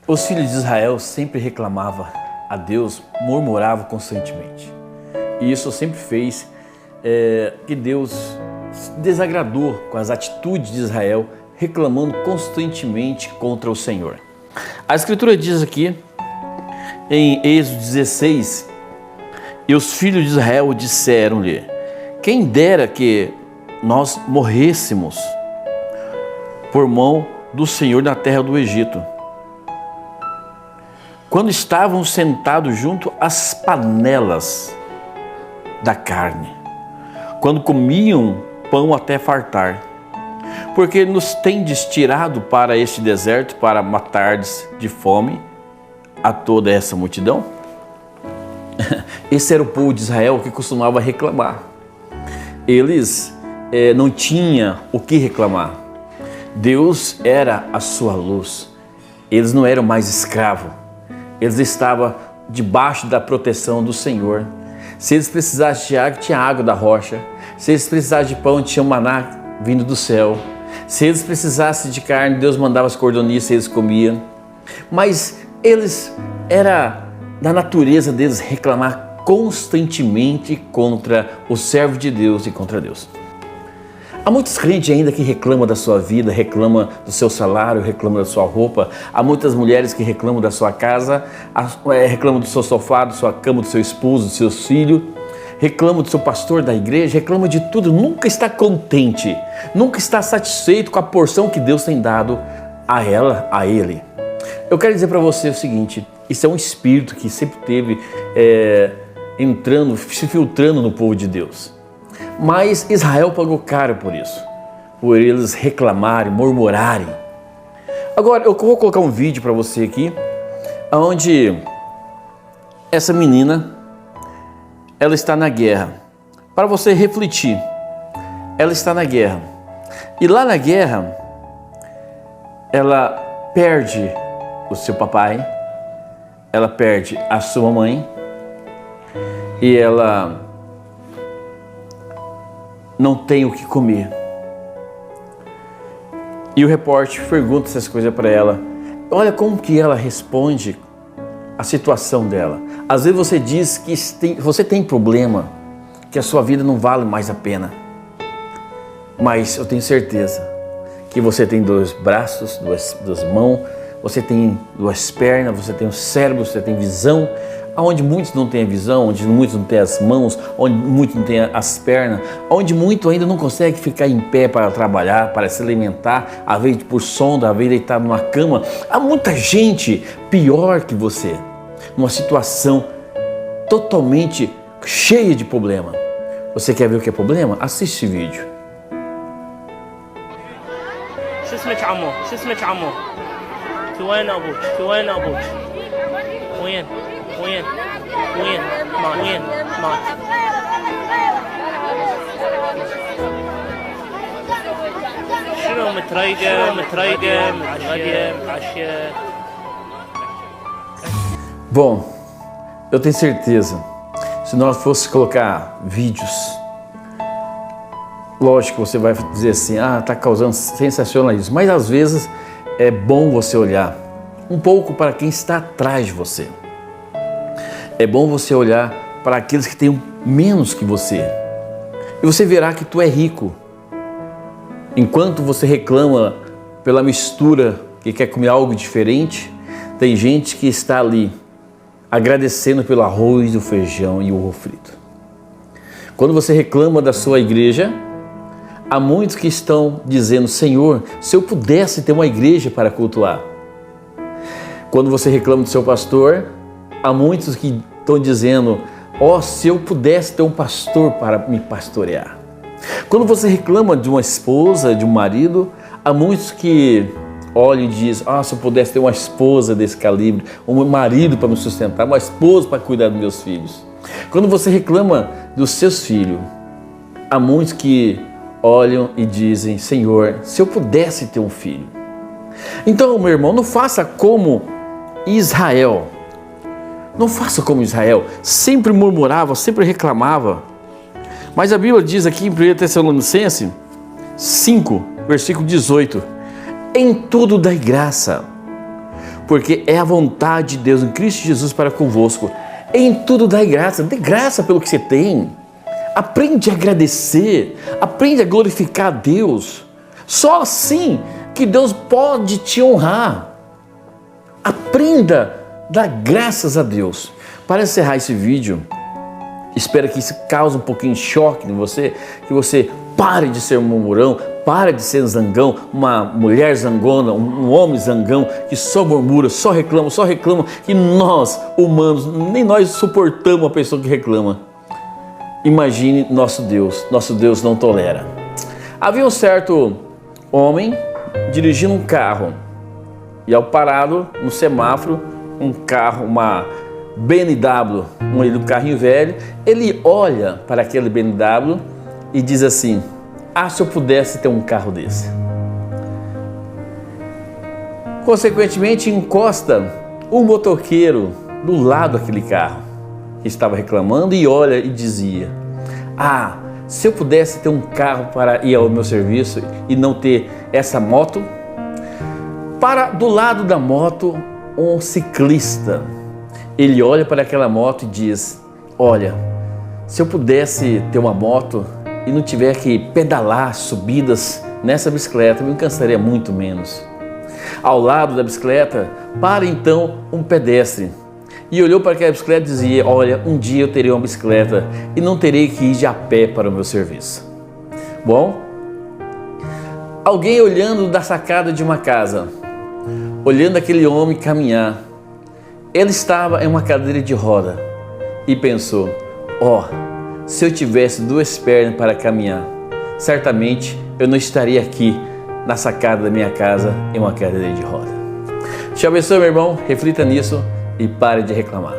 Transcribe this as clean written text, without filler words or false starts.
Os filhos de Israel sempre reclamavam a Deus, murmuravam constantemente. E isso sempre fez que Deus se desagradou com as atitudes de Israel, reclamando constantemente contra o Senhor. A Escritura diz aqui, em Êxodo 16, e os filhos de Israel disseram-lhe: quem dera que nós morrêssemos por mão do Senhor na terra do Egito, quando estavam sentados junto às panelas da carne, quando comiam pão até fartar, porque nos tendes tirado para este deserto para matardes de fome a toda essa multidão? Esse era o povo de Israel que costumava reclamar. Eles não tinham o que reclamar. Deus era a sua luz. Eles não eram mais escravos. Eles estavam debaixo da proteção do Senhor. Se eles precisassem de água, tinha água da rocha. Se eles precisassem de pão, tinha um maná vindo do céu. Se eles precisassem de carne, Deus mandava as cordoniças e eles comiam. Mas eles, era da natureza deles reclamar constantemente contra o servo de Deus e contra Deus. Há muitos crentes ainda que reclamam da sua vida, reclamam do seu salário, reclamam da sua roupa. Há muitas mulheres que reclamam da sua casa, reclamam do seu sofá, da sua cama, do seu esposo, dos seus filhos. Reclamam do seu pastor da igreja, reclamam de tudo. Nunca está contente, nunca está satisfeito com a porção que Deus tem dado a ela, a ele. Eu quero dizer para você o seguinte, isso é um espírito que sempre teve entrando, se filtrando no povo de Deus. Mas Israel pagou caro por isso, por eles reclamarem, murmurarem. Agora eu vou colocar um vídeo para você aqui, onde essa menina, ela está na guerra, para você refletir. Ela está na guerra, e lá na guerra, ela perde o seu papai, ela perde a sua mãe, e ela não tem o que comer. E o repórter pergunta essas coisas para ela. Olha como que ela responde a situação dela. Às vezes você diz que você tem problema, que a sua vida não vale mais a pena. Mas eu tenho certeza que você tem 2 braços, duas mãos, você tem 2 pernas, você tem um cérebro, você tem visão. Onde muitos não têm a visão, onde muitos não têm as mãos, onde muitos não têm as pernas, onde muitos ainda não conseguem ficar em pé para trabalhar, para se alimentar, às vezes por sonda, às vezes deitado numa cama. Há muita gente pior que você, numa situação totalmente cheia de problema. Você quer ver o que é problema? Assiste esse vídeo. شو اسمك عمو؟ شو اسمك عمو؟ في وين ابوك؟ في وين ابوك؟ وين؟ وين؟ وين؟ وين؟ مات. شنو متريقة متغدية متعشية؟ Bom, eu tenho certeza, se nós fosse colocar vídeos, lógico que você vai dizer assim, está causando sensacionalismo, mas às vezes é bom você olhar um pouco para quem está atrás de você. É bom você olhar para aqueles que têm menos que você. E você verá que tu é rico. Enquanto você reclama pela mistura, que quer comer algo diferente, tem gente que está ali agradecendo pelo arroz, o feijão e o ovo frito. Quando você reclama da sua igreja, há muitos que estão dizendo, Senhor, se eu pudesse ter uma igreja para cultuar. Quando você reclama do seu pastor, há muitos que estão dizendo, se eu pudesse ter um pastor para me pastorear. Quando você reclama de uma esposa, de um marido, há muitos que olham e dizem, se eu pudesse ter uma esposa desse calibre, um marido para me sustentar, uma esposa para cuidar dos meus filhos. Quando você reclama dos seus filhos, há muitos que olham e dizem, Senhor, se eu pudesse ter um filho. Então, meu irmão, não faça como Israel. Não faça como Israel, sempre murmurava, sempre reclamava. Mas a Bíblia diz aqui em 1 Tessalonicenses 5, versículo 18, em tudo dai graça, porque é a vontade de Deus em Cristo Jesus para convosco. Em tudo dai graça, dê graça pelo que você tem. Aprende a agradecer, aprende a glorificar a Deus. Só assim que Deus pode te honrar. Aprenda a dar graças a Deus. Para encerrar esse vídeo, espero que isso cause um pouquinho de choque em você, que você pare de ser um murmurão, pare de ser zangão, uma mulher zangona, um homem zangão que só murmura, só reclama, que nós, humanos, nem nós suportamos uma pessoa que reclama. Imagine nosso Deus não tolera. Havia um certo homem dirigindo um carro e ao parado no semáforo, um carro, uma BMW, um carrinho velho, ele olha para aquele BMW e diz assim: ah, se eu pudesse ter um carro desse. Consequentemente, encosta um motoqueiro do lado daquele carro que estava reclamando e olha e dizia: ah, se eu pudesse ter um carro para ir ao meu serviço e não ter essa moto. Para do lado da moto, um ciclista. Ele olha para aquela moto e diz: olha, se eu pudesse ter uma moto e não tiver que pedalar subidas nessa bicicleta, eu me cansaria muito menos. Ao lado da bicicleta, para então um pedestre. E olhou para aquela bicicleta e dizia: olha, um dia eu terei uma bicicleta e não terei que ir de a pé para o meu serviço. Bom, alguém olhando da sacada de uma casa, olhando aquele homem caminhar, ele estava em uma cadeira de roda e pensou: ó, se eu tivesse 2 pernas para caminhar, certamente eu não estaria aqui na sacada da minha casa em uma cadeira de roda. Te abençoe, meu irmão, reflita nisso e pare de reclamar.